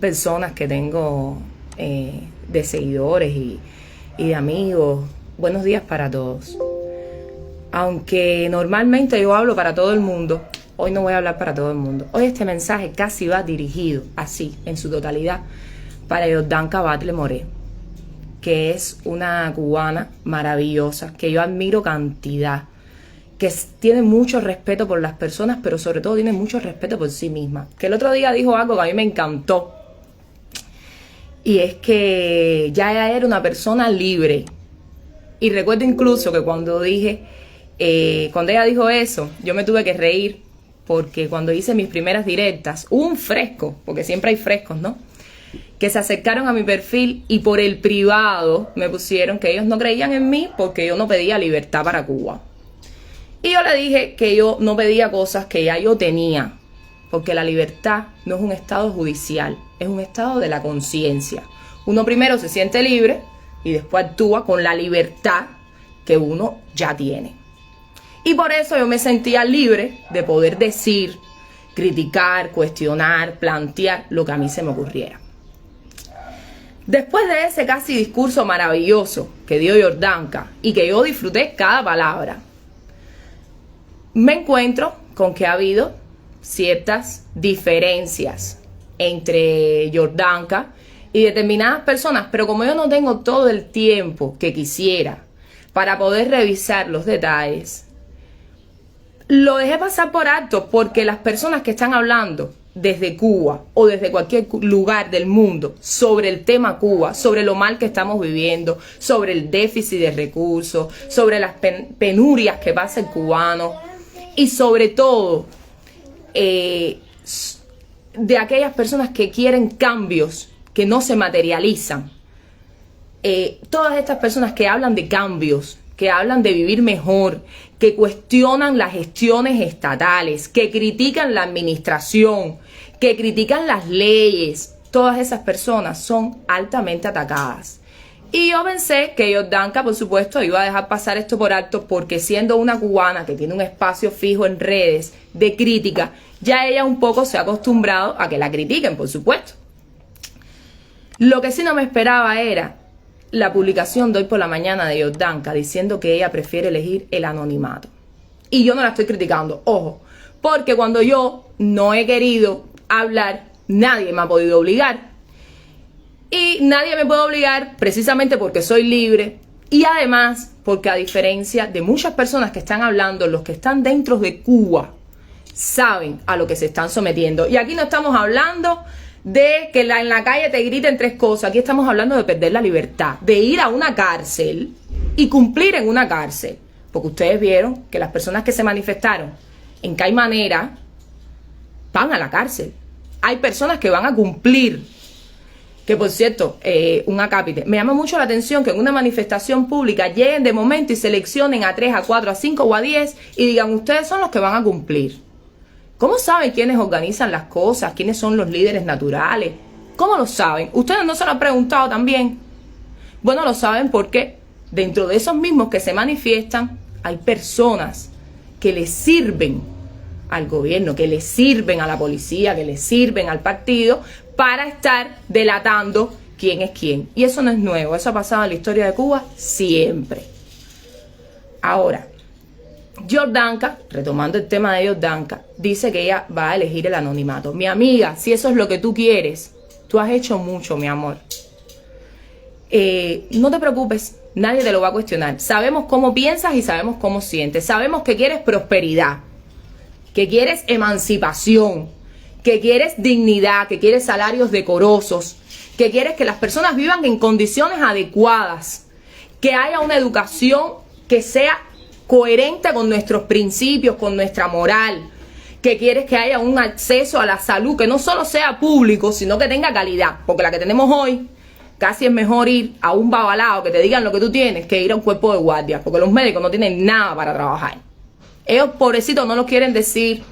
personas que tengo de seguidores y de amigos. Buenos días para todos. Aunque normalmente yo hablo para todo el mundo, hoy no voy a hablar para todo el mundo. Hoy este mensaje casi va dirigido, así, en su totalidad, para Yordanka Batlle Moré, que es una cubana maravillosa, que yo admiro cantidad, que tiene mucho respeto por las personas, pero sobre todo tiene mucho respeto por sí misma. Que el otro día dijo algo que a mí me encantó, y es que ya ella era una persona libre. Y recuerdo incluso que cuando ella dijo eso, yo me tuve que reír, porque cuando hice mis primeras directas, hubo un fresco, porque siempre hay frescos, ¿no?, que se acercaron a mi perfil y por el privado me pusieron que ellos no creían en mí porque yo no pedía libertad para Cuba. Y yo le dije que yo no pedía cosas que ya yo tenía, porque la libertad no es un estado judicial, es un estado de la conciencia. Uno primero se siente libre y después actúa con la libertad que uno ya tiene. Y por eso yo me sentía libre de poder decir, criticar, cuestionar, plantear lo que a mí se me ocurriera. Después de ese casi discurso maravilloso que dio Yordanka y que yo disfruté cada palabra, me encuentro con que ha habido ciertas diferencias entre Yordanka y determinadas personas, pero como yo no tengo todo el tiempo que quisiera para poder revisar los detalles, lo dejé pasar por alto, porque las personas que están hablando desde Cuba o desde cualquier lugar del mundo sobre el tema Cuba, sobre lo mal que estamos viviendo, sobre el déficit de recursos, sobre las penurias que pasa el cubano y sobre todo de aquellas personas que quieren cambios que no se materializan. Todas estas personas que hablan de cambios, que hablan de vivir mejor, que cuestionan las gestiones estatales, que critican la administración, que critican las leyes, todas esas personas son altamente atacadas. Y yo pensé que Yordanka, por supuesto, iba a dejar pasar esto por alto, porque siendo una cubana que tiene un espacio fijo en redes de crítica, ya ella un poco se ha acostumbrado a que la critiquen, por supuesto. Lo que sí no me esperaba era la publicación de hoy por la mañana de Yordanka diciendo que ella prefiere elegir el anonimato. Y yo no la estoy criticando, ojo, porque cuando yo no he querido hablar, nadie me ha podido obligar. Y nadie me puede obligar precisamente porque soy libre, y además porque, a diferencia de muchas personas que están hablando, los que están dentro de Cuba saben a lo que se están sometiendo. Y aquí no estamos hablando de que en la calle te griten 3 cosas. Aquí estamos hablando de perder la libertad, de ir a una cárcel y cumplir en una cárcel. Porque ustedes vieron que las personas que se manifestaron en Caimanera van a la cárcel. Hay personas que van a cumplir. Que, por cierto, un acápite, me llama mucho la atención que en una manifestación pública lleguen de momento y seleccionen a 3, a 4, a 5 o a 10 y digan: ustedes son los que van a cumplir. ¿Cómo saben quiénes organizan las cosas? ¿Quiénes son los líderes naturales? ¿Cómo lo saben? ¿Ustedes no se lo han preguntado también? Bueno, lo saben porque dentro de esos mismos que se manifiestan hay personas que les sirven al gobierno, que le sirven a la policía, que le sirven al partido para estar delatando quién es quién. Y eso no es nuevo, eso ha pasado en la historia de Cuba siempre. Ahora, Yordanka, retomando el tema de Yordanka, dice que ella va a elegir el anonimato. Mi amiga, si eso es lo que tú quieres, tú has hecho mucho, mi amor. No te preocupes, nadie te lo va a cuestionar. Sabemos cómo piensas y sabemos cómo sientes. Sabemos que quieres prosperidad, que quieres emancipación, que quieres dignidad, que quieres salarios decorosos, que quieres que las personas vivan en condiciones adecuadas, que haya una educación que sea coherente con nuestros principios, con nuestra moral, que quieres que haya un acceso a la salud que no solo sea público, sino que tenga calidad, porque la que tenemos hoy, casi es mejor ir a un babalao que te digan lo que tú tienes que ir a un cuerpo de guardia, porque los médicos no tienen nada para trabajar. Ellos, pobrecitos, no lo quieren decir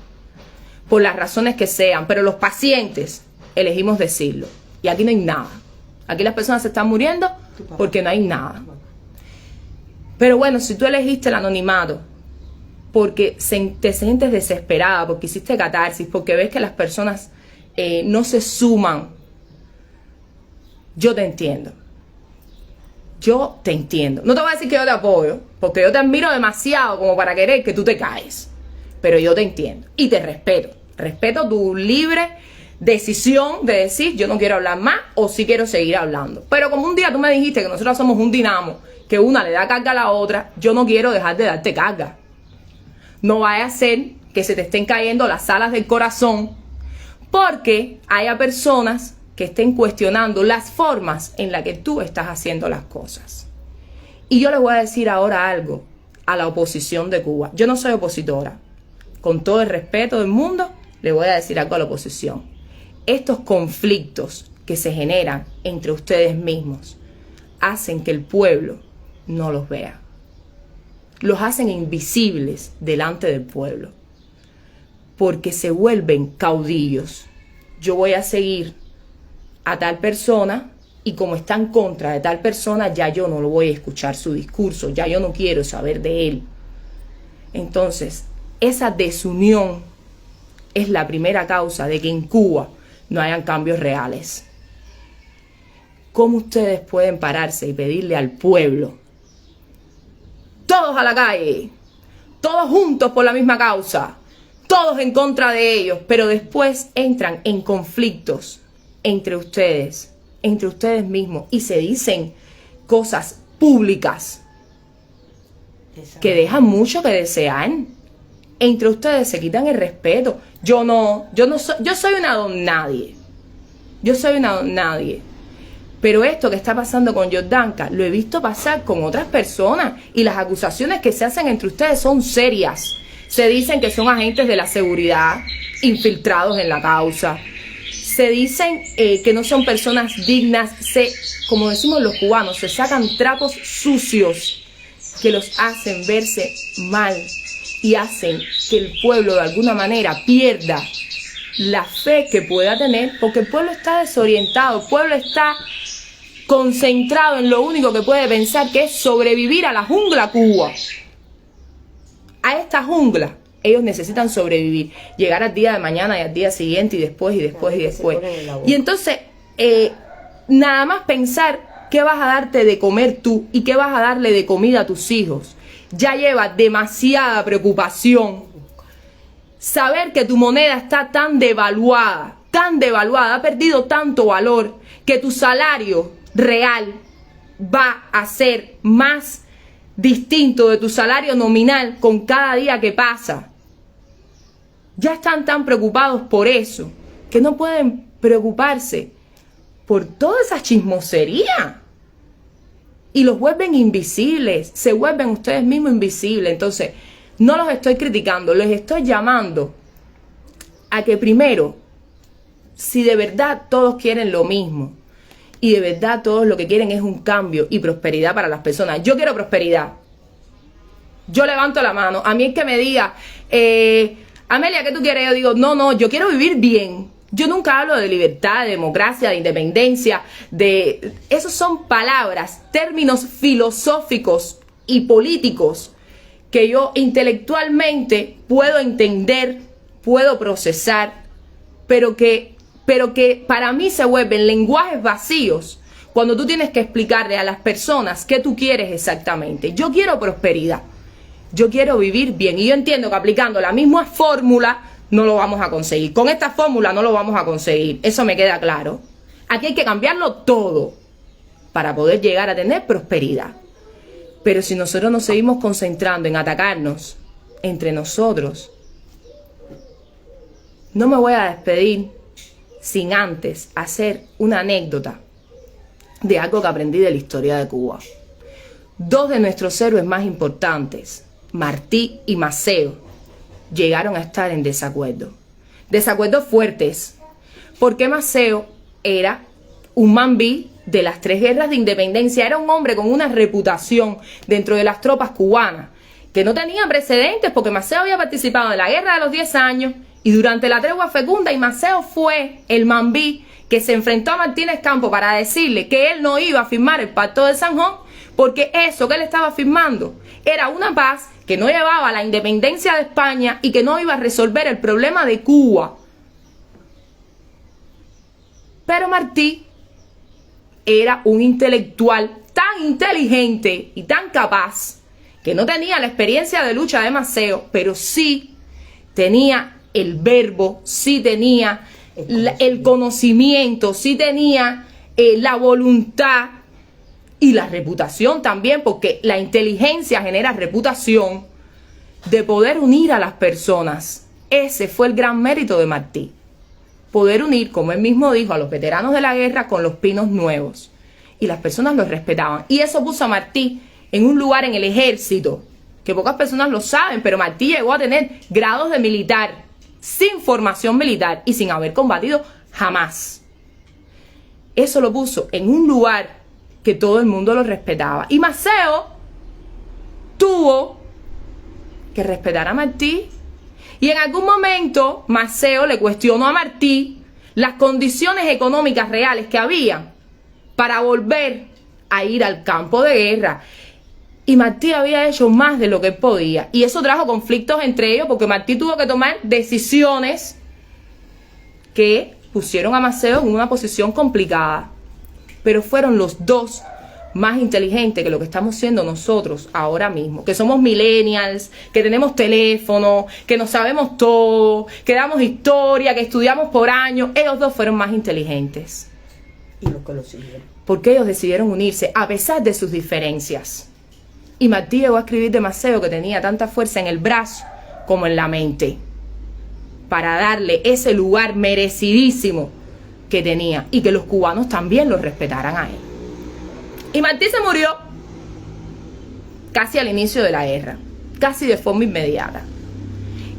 por las razones que sean, pero los pacientes elegimos decirlo. Y aquí no hay nada. Aquí las personas se están muriendo porque no hay nada. Pero bueno, si tú elegiste el anonimato porque te sientes desesperada, porque hiciste catarsis, porque ves que las personas no se suman yo te entiendo. Yo te entiendo. No te voy a decir que yo te apoyo, porque yo te admiro demasiado como para querer que tú te caes. Pero yo te entiendo y te respeto. Respeto tu libre decisión de decir yo no quiero hablar más o sí quiero seguir hablando. Pero como un día tú me dijiste que nosotros somos un dinamo, que una le da carga a la otra, yo no quiero dejar de darte carga. No vaya a ser que se te estén cayendo las alas del corazón porque haya personas que estén cuestionando las formas en las que tú estás haciendo las cosas. Y yo les voy a decir ahora algo a la oposición de Cuba. Yo no soy opositora. Con todo el respeto del mundo, le voy a decir algo a la oposición. Estos conflictos que se generan entre ustedes mismos hacen que el pueblo no los vea. Los hacen invisibles delante del pueblo. Porque se vuelven caudillos. Yo voy a seguir a tal persona y como está en contra de tal persona, ya yo no lo voy a escuchar su discurso, ya yo no quiero saber de él. Entonces, esa desunión es la primera causa de que en Cuba no hayan cambios reales. ¿Cómo ustedes pueden pararse y pedirle al pueblo, todos a la calle, todos juntos por la misma causa, todos en contra de ellos, pero después entran en conflictos entre ustedes mismos y se dicen cosas públicas que dejan mucho que desear? Entre ustedes se quitan el respeto. Yo soy una don nadie. Yo soy una don nadie. Pero esto que está pasando con Jordanka lo he visto pasar con otras personas y las acusaciones que se hacen entre ustedes son serias. Se dicen que son agentes de la seguridad infiltrados en la causa. Se dicen que no son personas dignas. Como decimos los cubanos, se sacan trapos sucios que los hacen verse mal y hacen que el pueblo de alguna manera pierda la fe que pueda tener, porque el pueblo está desorientado, el pueblo está concentrado en lo único que puede pensar, que es sobrevivir a la jungla Cuba. A esta jungla ellos necesitan sobrevivir, llegar al día de mañana y al día siguiente y después y después y después. Y entonces nada más pensar qué vas a darte de comer tú y qué vas a darle de comida a tus hijos ya lleva demasiada preocupación. Saber que tu moneda está tan devaluada, ha perdido tanto valor, que tu salario real va a ser más distinto de tu salario nominal con cada día que pasa. Ya están tan preocupados por eso que no pueden preocuparse por toda esa chismosería. Y los vuelven invisibles, se vuelven ustedes mismos invisibles. Entonces, no los estoy criticando, les estoy llamando a que primero, si de verdad todos quieren lo mismo y de verdad todos lo que quieren es un cambio y prosperidad para las personas. Yo quiero prosperidad. Yo levanto la mano. A mí es que me diga, Amelia, ¿qué tú quieres? Yo digo, no, yo quiero vivir bien. Yo nunca hablo de libertad, de democracia, de independencia, esos son palabras, términos filosóficos y políticos que yo intelectualmente puedo entender, puedo procesar, pero que para mí se vuelven lenguajes vacíos cuando tú tienes que explicarle a las personas qué tú quieres exactamente. Yo quiero prosperidad, yo quiero vivir bien y yo entiendo que aplicando la misma fórmula no lo vamos a conseguir. Con esta fórmula no lo vamos a conseguir. Eso me queda claro. Aquí hay que cambiarlo todo para poder llegar a tener prosperidad. Pero si nosotros nos seguimos concentrando en atacarnos entre nosotros, no me voy a despedir sin antes hacer una anécdota de algo que aprendí de la historia de Cuba. Dos de nuestros héroes más importantes, Martí y Maceo, llegaron a estar en desacuerdo. Desacuerdos fuertes. Porque Maceo era un mambí de las 3 guerras de independencia. Era un hombre con una reputación dentro de las tropas cubanas que no tenía precedentes, porque Maceo había participado en la guerra de los 10 años y durante la tregua fecunda, y Maceo fue el mambí que se enfrentó a Martínez Campos para decirle que él no iba a firmar el Pacto de San Juan, porque eso que él estaba firmando era una paz que no llevaba a la independencia de España y que no iba a resolver el problema de Cuba. Pero Martí era un intelectual tan inteligente y tan capaz que no tenía la experiencia de lucha de Maceo, pero sí tenía el verbo, sí tenía el conocimiento, sí tenía la voluntad y la reputación también, porque la inteligencia genera reputación, de poder unir a las personas. Ese fue el gran mérito de Martí. Poder unir, como él mismo dijo, a los veteranos de la guerra con los pinos nuevos. Y las personas los respetaban. Y eso puso a Martí en un lugar en el ejército, que pocas personas lo saben, pero Martí llegó a tener grados de militar, sin formación militar y sin haber combatido jamás. Eso lo puso en un lugar que todo el mundo lo respetaba. Y Maceo tuvo que respetar a Martí. Y en algún momento Maceo le cuestionó a Martí las condiciones económicas reales que había para volver a ir al campo de guerra. Y Martí había hecho más de lo que podía. Y eso trajo conflictos entre ellos, porque Martí tuvo que tomar decisiones que pusieron a Maceo en una posición complicada. Pero fueron los dos más inteligentes que lo que estamos siendo nosotros ahora mismo, que somos millennials, que tenemos teléfono, que no sabemos todo, que damos historia, que estudiamos por años. Ellos dos fueron más inteligentes. Y los que lo siguieron. Porque ellos decidieron unirse a pesar de sus diferencias. Y Martí llegó a escribir de Maceo que tenía tanta fuerza en el brazo como en la mente, para darle ese lugar merecidísimo que tenía, y que los cubanos también lo respetaran a él. Y Martí se murió casi al inicio de la guerra, casi de forma inmediata.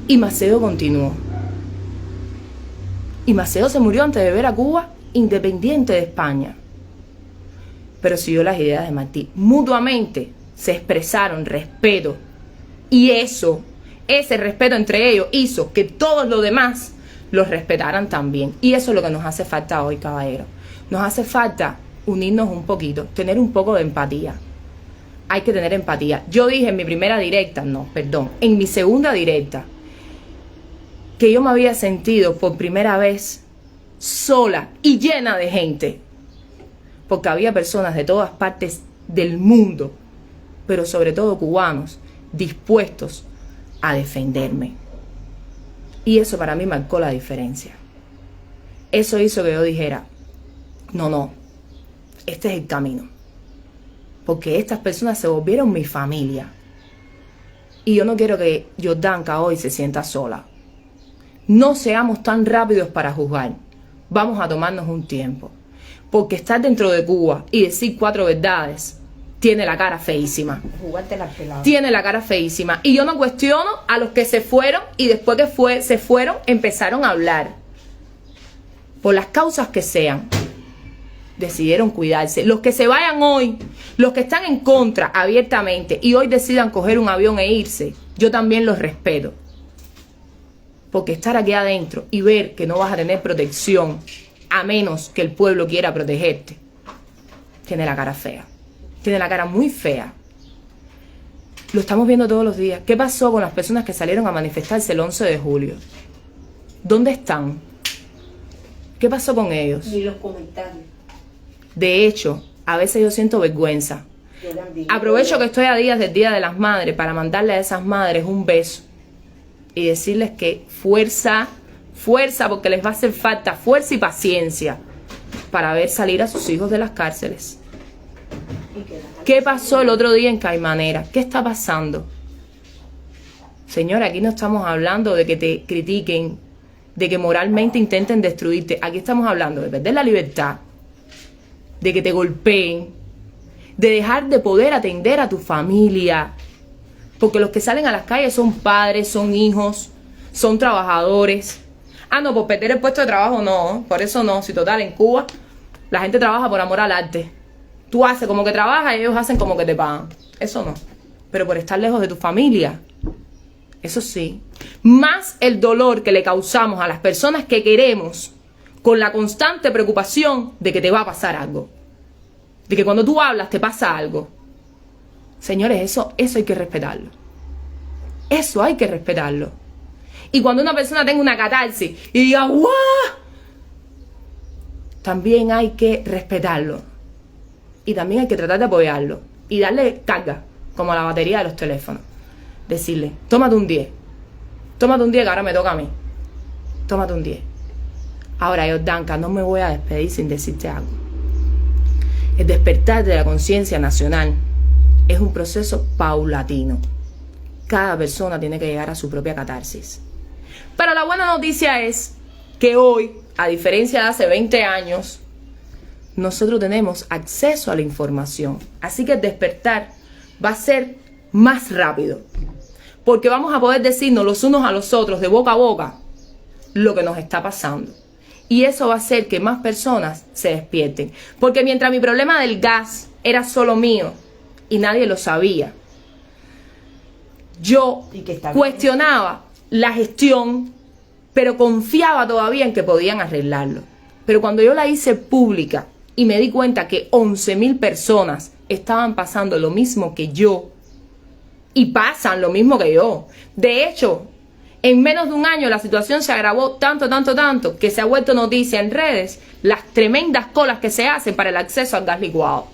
Y Maceo continuó. Y Maceo se murió antes de ver a Cuba independiente de España. Pero siguió las ideas de Martí. Mutuamente se expresaron respeto. Y ese respeto entre ellos hizo que todos los demás los respetaran también. Y eso es lo que nos hace falta hoy, caballero. Nos hace falta unirnos un poquito, tener un poco de empatía. Hay que tener empatía. Yo dije en mi primera directa, en mi segunda directa, que yo me había sentido por primera vez sola y llena de gente, porque había personas de todas partes del mundo, pero sobre todo cubanos, dispuestos a defenderme. Y eso para mí marcó la diferencia. Eso hizo que yo dijera, no, este es el camino. Porque estas personas se volvieron mi familia. Y yo no quiero que Yordanka hoy se sienta sola. No seamos tan rápidos para juzgar. Vamos a tomarnos un tiempo. Porque estar dentro de Cuba y decir 4 verdades tiene la cara feísima. Jugarte la pelada. Tiene la cara feísima. Y yo no cuestiono a los que se fueron y después que se fueron empezaron a hablar. Por las causas que sean, decidieron cuidarse. Los que se vayan hoy, los que están en contra abiertamente y hoy decidan coger un avión e irse, yo también los respeto. Porque estar aquí adentro y ver que no vas a tener protección a menos que el pueblo quiera protegerte, tiene la cara fea. Tiene la cara muy fea. Lo estamos viendo todos los días. ¿Qué pasó con las personas que salieron a manifestarse el 11 de julio? ¿Dónde están? ¿Qué pasó con ellos? Ni los comentarios. De hecho, a veces yo siento vergüenza. Aprovecho que estoy a días del Día de las Madres para mandarle a esas madres un beso y decirles que fuerza, porque les va a hacer falta fuerza y paciencia para ver salir a sus hijos de las cárceles. ¿Qué pasó el otro día en Caimanera? ¿Qué está pasando? Señora, aquí no estamos hablando de que te critiquen, de que moralmente intenten destruirte. Aquí estamos hablando de perder la libertad, de que te golpeen, de dejar de poder atender a tu familia. Porque los que salen a las calles son padres, son hijos, son trabajadores. Ah, no, por perder el puesto de trabajo no, por eso no. Si total, en Cuba la gente trabaja por amor al arte. Tú haces como que trabajas y ellos hacen como que te pagan. Eso no. Pero por estar lejos de tu familia, eso sí. Más el dolor que le causamos a las personas que queremos, con la constante preocupación de que te va a pasar algo. De que cuando tú hablas te pasa algo. Señores, eso hay que respetarlo. Eso hay que respetarlo. Y cuando una persona tenga una catarsis y diga ¡guau!, también hay que respetarlo. y también hay que tratar de apoyarlo y darle carga, como a la batería de los teléfonos. Decirle, tómate un 10 que ahora me toca a mí. Tómate un 10. Ahora, Yordanka, no me voy a despedir sin decirte algo. El despertar de la conciencia nacional es un proceso paulatino. Cada persona tiene que llegar a su propia catarsis. Pero la buena noticia es que hoy, a diferencia de hace 20 años, nosotros tenemos acceso a la información. Así que el despertar va a ser más rápido. Porque vamos a poder decirnos los unos a los otros, de boca a boca, lo que nos está pasando. Y eso va a hacer que más personas se despierten. Porque mientras mi problema del gas era solo mío y nadie lo sabía, yo cuestionaba la gestión, pero confiaba todavía en que podían arreglarlo. Pero cuando yo la hice pública y me di cuenta que 11.000 personas estaban pasando lo mismo que yo, y pasan lo mismo que yo. De hecho, en menos de un año la situación se agravó tanto, que se ha vuelto noticia en redes las tremendas colas que se hacen para el acceso al gas licuado.